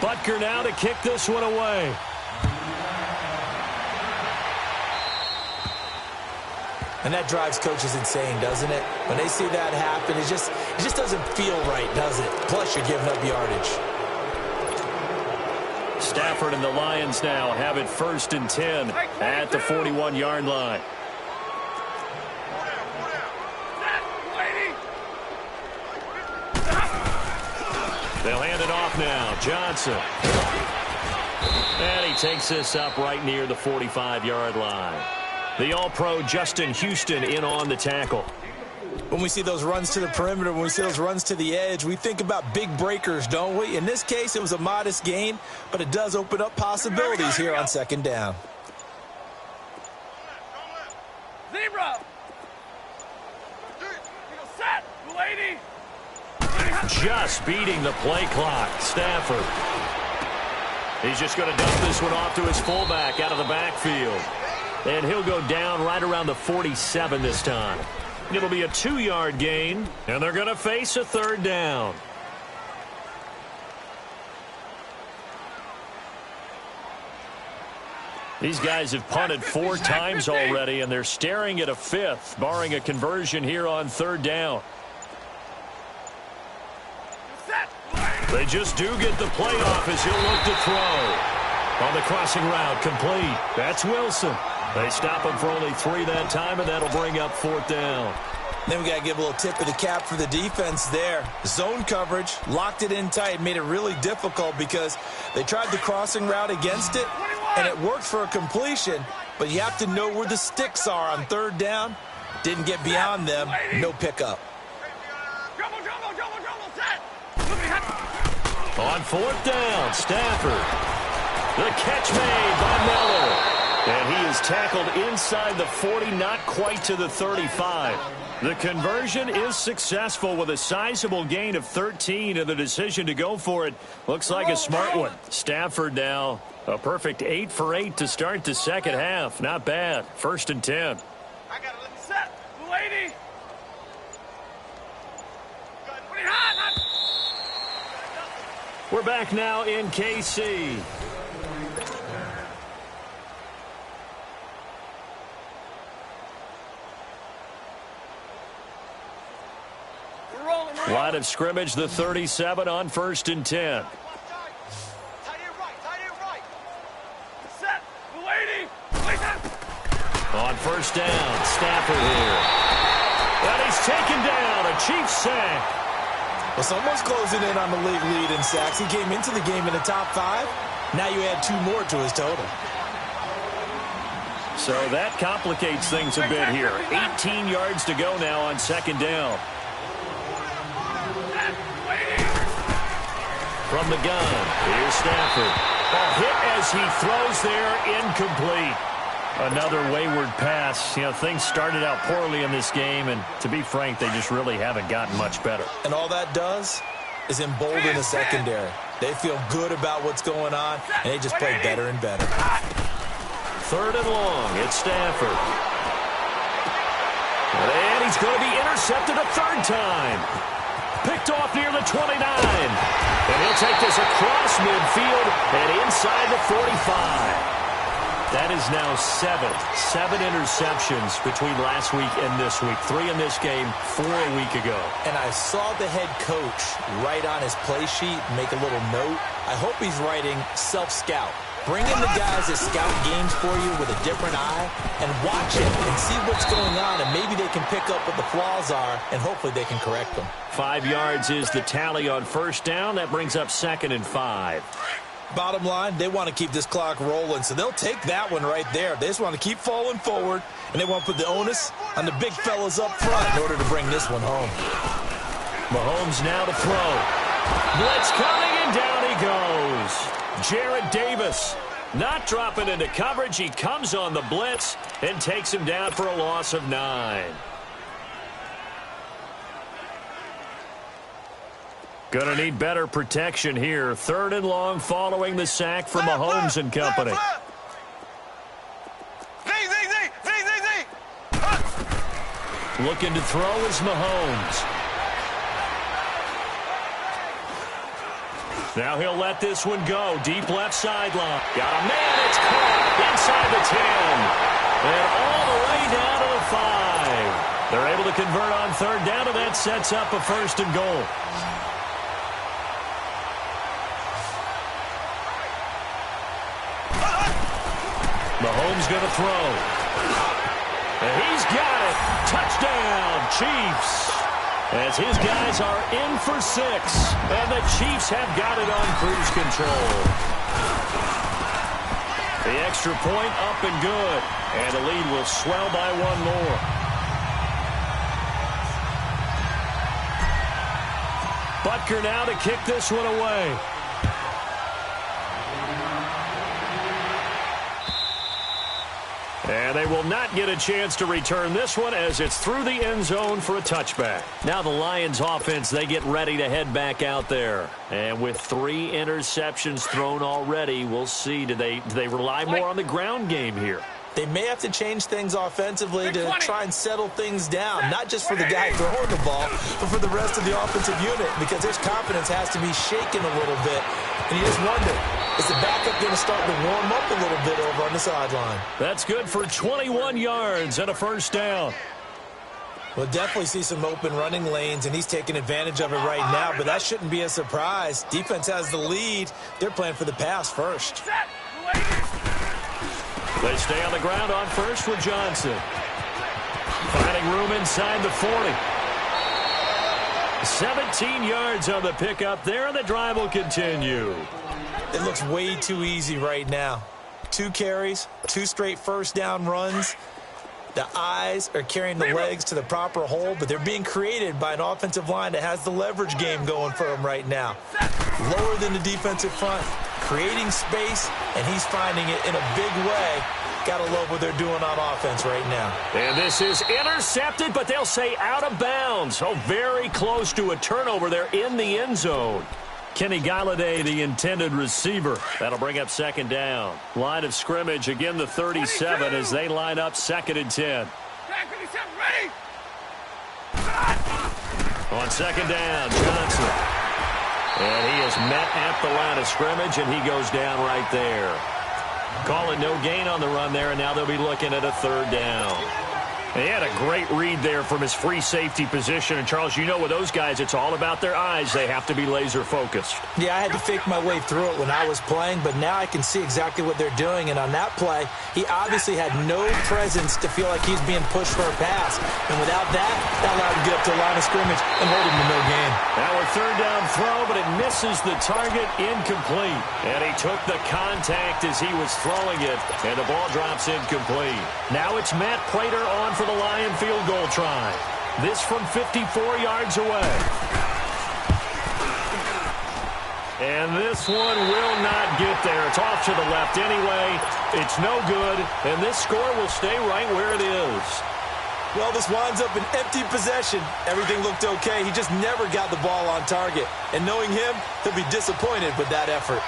Butker now to kick this one away. And that drives coaches insane, doesn't it? When they see that happen, it just doesn't feel right, does it? Plus, you're giving up yardage. Stafford and the Lions now have it 1st and 10 at the 41-yard line. They'll hand it off now. Johnson. And he takes this up right near the 45-yard line. The All-Pro Justin Houston in on the tackle. When we see those runs to the perimeter, when we see those runs to the edge, we think about big breakers, don't we? In this case, it was a modest gain, but it does open up possibilities here on 2nd down. Zebra. Set. Lady. Just beating the play clock. Stafford. He's just going to dump this one off to his fullback out of the backfield. And he'll go down right around the 47 this time. It'll be a 2-yard gain, and they're going to face a 3rd down. These guys have punted 4 times already, and they're staring at a 5th, barring a conversion here on 3rd down. They just do get the play off as he'll look to throw. On the crossing route, complete. That's Wilson. They stop him for only 3 that time, and that'll bring up 4th down. Then we got to give a little tip of the cap for the defense there. Zone coverage, locked it in tight, made it really difficult because they tried the crossing route against it, and it worked for a completion, but you have to know where the sticks are on 3rd down. Didn't get beyond them, no pickup. On 4th down, Stafford. The catch made by Miller. And he is tackled inside the 40, not quite to the 35. The conversion is successful with a sizable gain of 13, and the decision to go for it looks like a smart one. Stafford now a perfect 8 for 8 to start the 2nd half. Not bad. 1st and 10. I got it. Set. Lady. We're back now in KC. Line of scrimmage, the 37 on 1st and 10. On 1st down, Stafford here. And he's taken down, a Chiefs sack. Well, someone's closing in on the league lead in sacks. He came into the game in the top 5. Now you add 2 more to his total. So that complicates things a bit here. 18 yards to go now on 2nd down. From the gun, here's Stafford. A hit as he throws there, incomplete. Another wayward pass. You know, things started out poorly in this game, and to be frank, they just really haven't gotten much better. And all that does is embolden the secondary. They feel good about what's going on, and they just play better and better. 3rd and long, it's Stafford. And he's going to be intercepted a 3rd time. Picked off near the 29. And he'll take this across midfield and inside the 45. That is now 7 interceptions between last week and this week. 3 in this game, 4 a week ago. And I saw the head coach write on his play sheet, make a little note. I hope he's writing self-scout. Bring in the guys that scout games for you with a different eye and watch it and see what's going on, and maybe they can pick up what the flaws are, and hopefully they can correct them. 5 yards is the tally on 1st down. That brings up 2nd and 5. Bottom line, they want to keep this clock rolling, so they'll take that one right there. They just want to keep falling forward, and they want to put the onus on the big fellas up front in order to bring this one home. Mahomes now to throw. Blitz coming, and down he goes. Jared Davis not dropping into coverage. He comes on the blitz and takes him down for a loss of 9. Gonna need better protection here. 3rd and long following the sack from Mahomes and company. Looking to throw is Mahomes. Now he'll let this one go. Deep left sideline. Got a man. It's caught inside the 10. And all the way down to the 5. They're able to convert on third down, and that sets up a 1st and goal. Mahomes going to throw. And he's got it. Touchdown, Chiefs. As his guys are in for 6. And the Chiefs have got it on cruise control. The extra point up and good. And the lead will swell by 1 more. Butker now to kick this one away. And they will not get a chance to return this one as it's through the end zone for a touchback. Now the Lions offense, they get ready to head back out there. And with 3 interceptions thrown already, we'll see. Do they rely more on the ground game here? They may have to change things offensively to try and settle things down, not just for the guy throwing the ball, but for the rest of the offensive unit, because his confidence has to be shaken a little bit. And you just wonder, is the backup going to start to warm up a little bit over on the sideline? That's good for 21 yards and a 1st down. We'll definitely see some open running lanes, and he's taking advantage of it right now, but that shouldn't be a surprise. Defense has the lead. They're playing for the pass first. They stay on the ground on first with Johnson. Finding room inside the 40. 17 yards on the pickup there, and the drive will continue. It looks way too easy right now. 2 carries, 2 straight 1st down runs. The eyes are carrying the legs to the proper hole, but they're being created by an offensive line that has the leverage game going for them right now. Lower than the defensive front, creating space, and he's finding it in a big way. Gotta love what they're doing on offense right now. And this is intercepted, but they'll say out of bounds. Oh, very close to a turnover there in the end zone. Kenny Galladay, the intended receiver. That'll bring up 2nd down. Line of scrimmage, again the 37 as they line up 2nd and 10. On 2nd down, Johnson. And he is met at the line of scrimmage, and he goes down right there. Call it no gain on the run there, and now they'll be looking at a 3rd down. He had a great read there from his free safety position. And, Charles, you know with those guys, it's all about their eyes. They have to be laser-focused. Yeah, I had to fake my way through it when I was playing, but now I can see exactly what they're doing. And on that play, he obviously had no presence to feel like he's being pushed for a pass. And without that, that allowed him to get up to the line of scrimmage and hold him to no gain. Now a 3rd down throw, but it misses the target, incomplete. And he took the contact as he was throwing it, and the ball drops incomplete. Now it's Matt Prater on for the Lion field goal try. This from 54 yards away. And this one will not get there. It's off to the left anyway. It's no good, and this score will stay right where it is. Well, this winds up an empty possession. Everything looked okay. He just never got the ball on target. And knowing him, he'll be disappointed with that effort.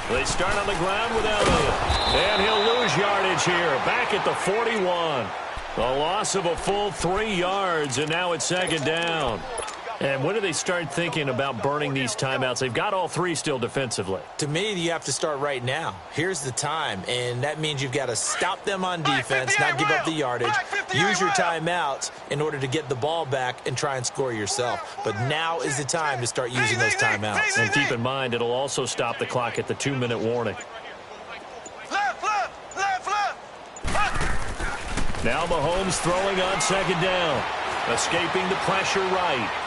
They start on the ground with Elliott. And he'll lose yardage here. Back at the 41. A loss of a full 3 yards, and now it's 2nd down. And when do they start thinking about burning these timeouts? They've got all 3 still defensively. To me, you have to start right now. Here's the time, and that means you've got to stop them on defense, not give up the yardage, use your timeouts in order to get the ball back and try and score yourself. But now is the time to start using those timeouts. And keep in mind, it'll also stop the clock at the 2-minute warning. Now Mahomes throwing on 2nd down, escaping the pressure right.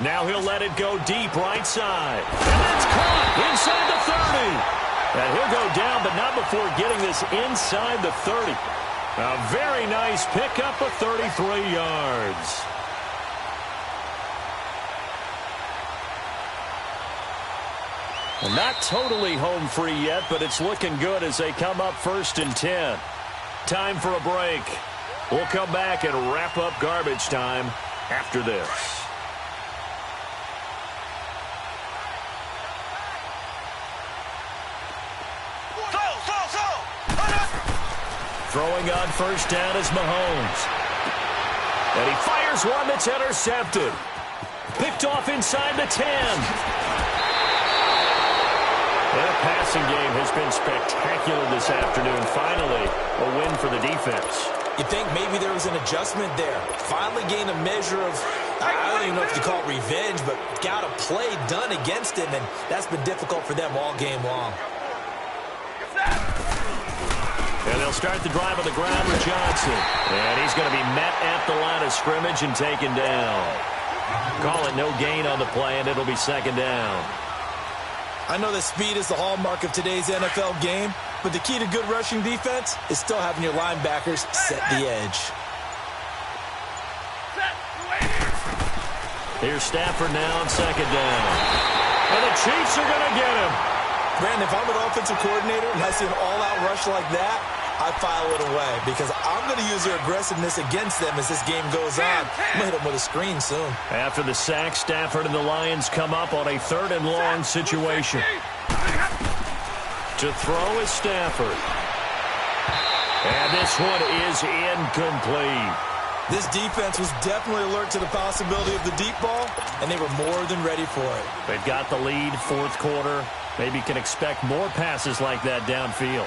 Now he'll let it go deep right side. And that's caught inside the 30. And he'll go down, but not before getting this inside the 30. A very nice pickup of 33 yards. Well, not totally home free yet, but it's looking good as they come up 1st and 10. Time for a break. We'll come back and wrap up garbage time after this. Throwing on 1st down is Mahomes. And he fires one that's intercepted. picked off inside the 10. Their passing game has been spectacular this afternoon. Finally, a win for the defense. You think maybe there was an adjustment there. Finally gained a measure of, I don't even know if you call it revenge, but got a play done against him, and that's been difficult for them all game long. And they'll start the drive on the ground with Johnson. And he's going to be met at the line of scrimmage and taken down. Call it no gain on the play, and it'll be second down. I know that speed is the hallmark of today's NFL game, but the key to good rushing defense is still having your linebackers set the edge. Here's Stafford now on second down. And the Chiefs are going to get him. Brandon, if I'm an offensive coordinator and I see an all-out rush like that, I file it away because I'm going to use their aggressiveness against them as this game goes on. I'm going to hit them with a screen soon. After the sack, Stafford and the Lions come up on a 3rd and long situation. To throw is Stafford. And this one is incomplete. This defense was definitely alert to the possibility of the deep ball, and they were more than ready for it. They've got the lead, 4th quarter. Maybe can expect more passes like that downfield.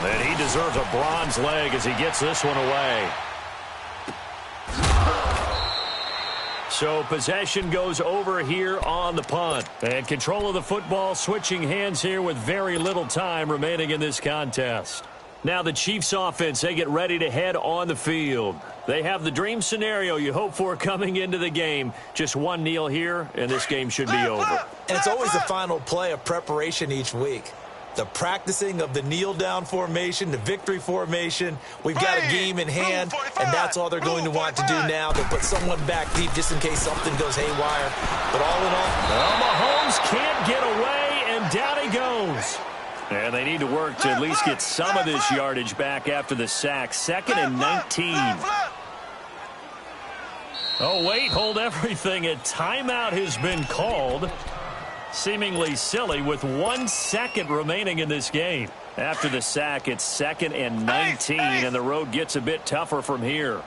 And he deserves a bronze leg as he gets this one away. So possession goes over here on the punt. And control of the football switching hands here with very little time remaining in this contest. Now the Chiefs offense, they get ready to head on the field. They have the dream scenario you hope for coming into the game. Just one kneel here, and this game should be over. And it's always the final play of preparation each week. The practicing of the kneel-down formation, the victory formation. We've got a game in hand, and that's all they're going to want to do now. They'll put someone back deep just in case something goes haywire. But all in all, well, Mahomes can't get away, and down he goes. And they need to work to at least get some of this yardage back after the sack. 2nd and 19. Oh, wait, hold everything. A timeout has been called. Seemingly silly with 1 second remaining in this game. After the sack, it's 2nd and 19, and the road gets a bit tougher from here.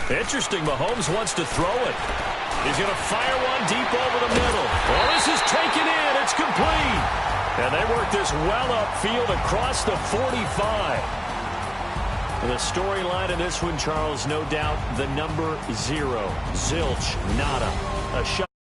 Interesting, Mahomes wants to throw it. He's going to fire one deep over the middle. Well, this is taken in. It's complete. And they work this well upfield across the 45. The storyline in this one, Charles, no doubt the number 0. Zilch, nada. A shot.